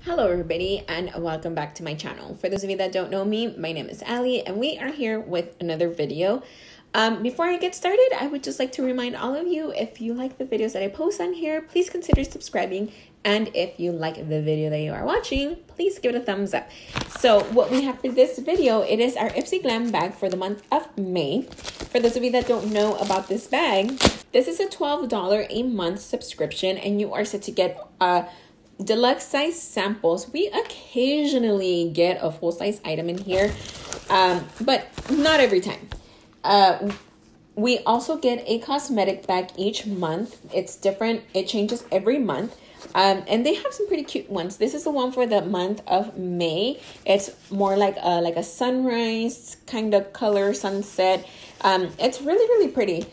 Hello everybody and welcome back to my channel. For those of you that don't know me, my name is Ali and we are here with another video. Before I get started, I would just like to remind all of you, if you like the videos that I post on here, please consider subscribing. And if you like the video that you are watching, please give it a thumbs up. So what we have for this video, it is our Ipsy Glam bag for the month of May. For those of you that don't know about this bag, this is a $12 a month subscription and you are set to get deluxe size samples. We occasionally get a full size item in here, but not every time. We also get a cosmetic bag each month. It's different. It changes every month. And they have some pretty cute ones. This is the one for the month of May. It's more like a sunrise kind of color, sunset. It's really pretty.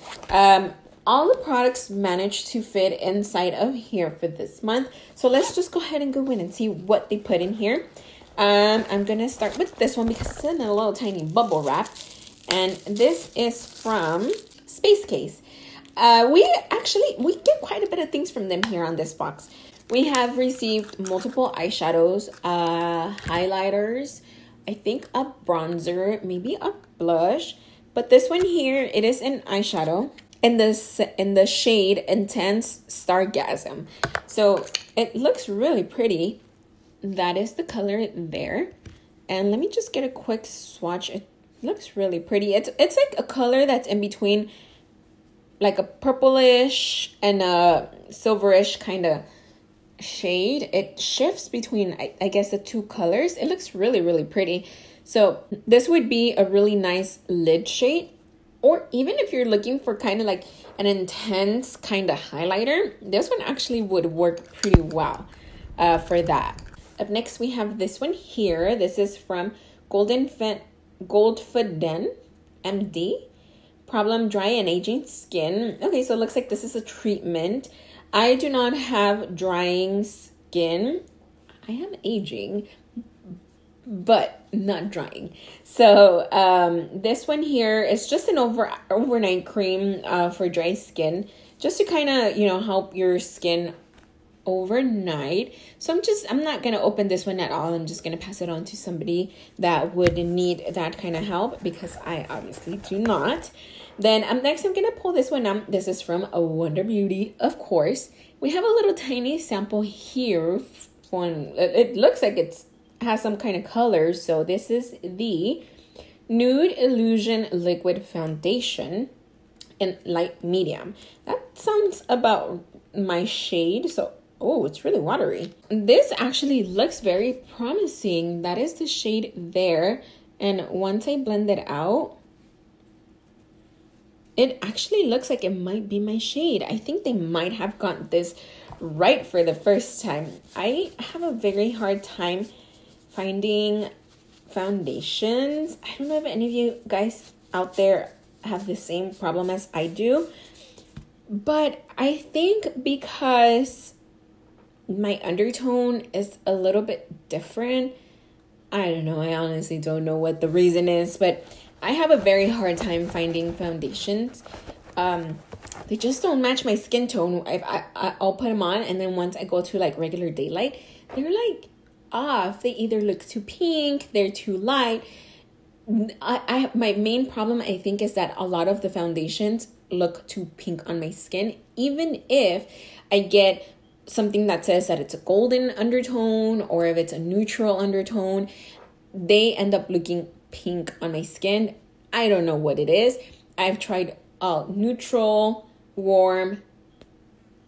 All the products managed to fit inside of here for this month. So let's just go ahead and go in and see what they put in here. I'm going to start with this one because it's in a little tiny bubble wrap. And this is from Space Case. We get quite a bit of things from them here on this box. We have received multiple eyeshadows, highlighters, I think a bronzer, maybe a blush. But this one here, it is an eyeshadow in the shade Intense Stargasm. So it looks really pretty. That is the color there. And let me just get a quick swatch. It looks really pretty. It's like a color that's in between like a purplish and a silverish kind of shade. It shifts between, I guess, the two colors. It looks really pretty. So this would be a really nice lid shade. Or even if you're looking for kind of like an intense kind of highlighter, this one actually would work pretty well for that. Up next, we have this one here. This is from Goldfiden MD. Problem Dry and Aging Skin. Okay, so it looks like this is a treatment. I do not have drying skin. I am aging, but not drying. So this one here is just an overnight cream for dry skin, just to kind of, help your skin overnight. So I'm not gonna open this one at all. I'm just gonna pass it on to somebody that would need that kind of help, because I obviously do not. Then next I'm gonna pull this one out. This is from Wonder Beauty, of course. We have a little tiny sample here. It looks like it has some kind of color. So this is the Nude Illusion Liquid Foundation in light medium. That sounds about my shade. So oh, it's really watery. This actually looks very promising. That is the shade there. And once I blend it out, it actually looks like it might be my shade. I think they might have got this right for the first time. I have a very hard time finding foundations. I don't know if any of you guys out there have the same problem as I do. But I think because my undertone is a little bit different. I don't know. I honestly don't know what the reason is, but I have a very hard time finding foundations. They just don't match my skin tone. I'll put them on, and then once I go to like regular daylight, they're like off. They either look too pink, they're too light. My main problem, I think, is that a lot of the foundations look too pink on my skin. Even if I get something that says that it's a golden undertone or if it's a neutral undertone, they end up looking pink on my skin. I don't know what it is. I've tried neutral, warm,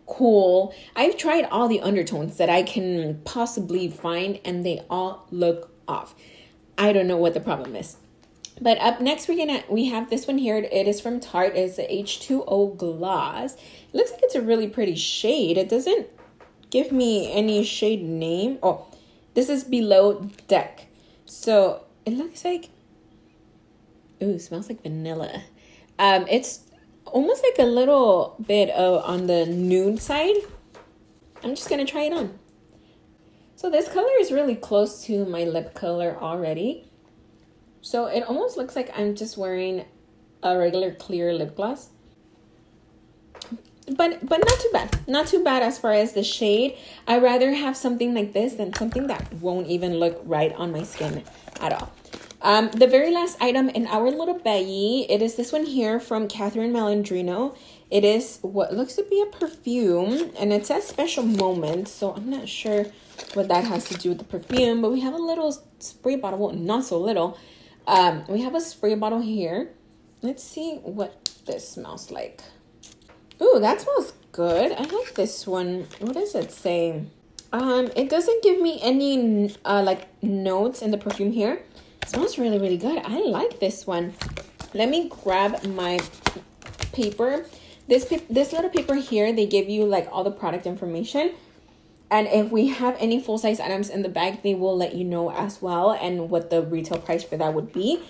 cool. I've tried all the undertones that I can possibly find and they all look off. I don't know what the problem is. But up next we have this one here. It is from Tarte. It's the H2O Gloss. It looks like it's a really pretty shade. It doesn't give me any shade name. Oh, this is Below Deck. So it looks like, ooh, it smells like vanilla. It's almost like a little bit on the nude side. I'm just gonna try it on. So this color is really close to my lip color already. So it almost looks like I'm just wearing a regular clear lip gloss. but not too bad. Not too bad as far as the shade. I'd rather have something like this than something that won't even look right on my skin at all. The very last item in our little baggie, it is this one here from Catherine Malandrino. It is what looks to be a perfume, and it says special moments, so I'm not sure what that has to do with the perfume, but we have a little spray bottle. Well, not so little. We have a spray bottle here. Let's see what this smells like. Ooh, that smells good. I like this one. What does it say? It doesn't give me any like notes in the perfume here. It smells really, really good. I like this one. Let me grab my paper. This little paper here, they give you like all the product information. And if we have any full-size items in the bag, they will let you know as well, and what the retail price for that would be.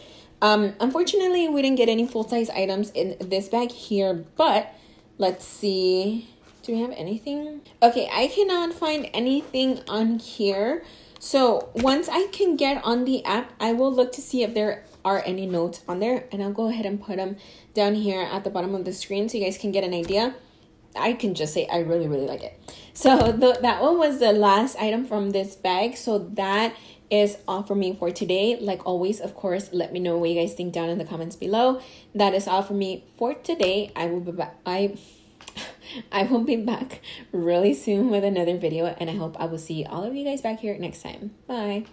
Unfortunately, we didn't get any full-size items in this bag here, but let's see. Do we have anything? Okay, I cannot find anything on here. So once I can get on the app, I will look to see if there are any notes on there, and I'll go ahead and put them down here at the bottom of the screen so you guys can get an idea. I can just say I really, really like it. So that one was the last item from this bag. So that is all for me for today. Like always, of course, let me know what you guys think down in the comments below. That is all for me for today. I will be back. I will be back really soon with another video, and I hope I will see all of you guys back here next time. Bye.